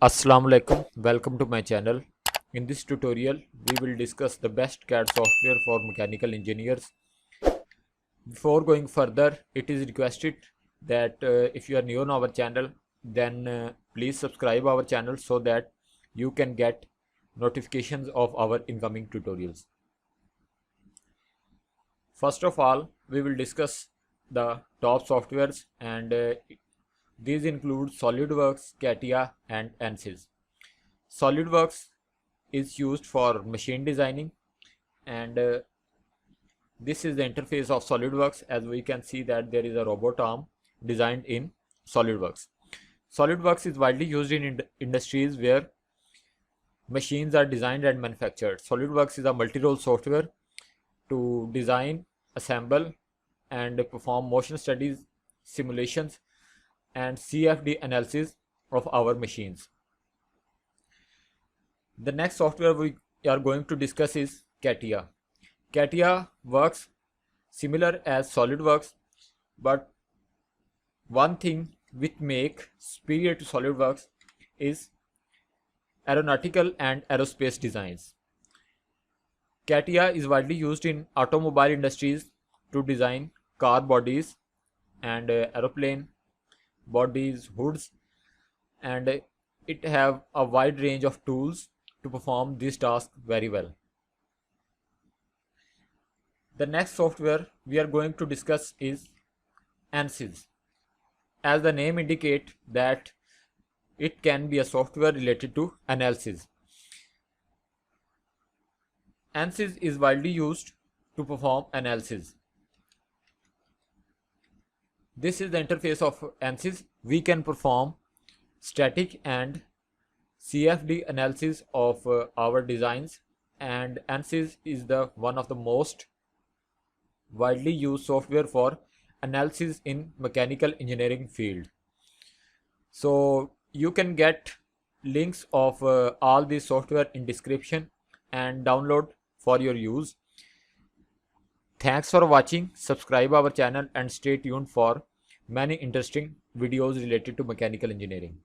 Assalamu alaikum, welcome to my channel. In this tutorial we will discuss the best CAD software for mechanical engineers. Before going further, it is requested that if you are new on our channel, then please subscribe our channel so that you can get notifications of our incoming tutorials. First of all, we will discuss the top softwares, and these include Solidworks, CATIA and Ansys. Solidworks is used for machine designing, and this is the interface of Solidworks. As we can see that there is a robot arm designed in Solidworks. Solidworks is widely used in industries where machines are designed and manufactured. Solidworks is a multi-role software to design, assemble and perform motion studies, simulations and CFD analysis of our machines. The next software we are going to discuss is CATIA. CATIA works similar as SolidWorks, but one thing which makes superior to SolidWorks is aeronautical and aerospace designs. CATIA is widely used in automobile industries to design car bodies and aeroplane bodies, hoods, and it have a wide range of tools to perform this task very well. The next software we are going to discuss is Ansys. As the name indicates that it can be a software related to analysis. Ansys is widely used to perform analysis. This is the interface of Ansys. We can perform static and CFD analysis of our designs, and Ansys is the one of the most widely used software for analysis in mechanical engineering field. So you can get links of all this software in description and download for your use. Thanks for watching. Subscribe our channel and stay tuned for many interesting videos related to mechanical engineering.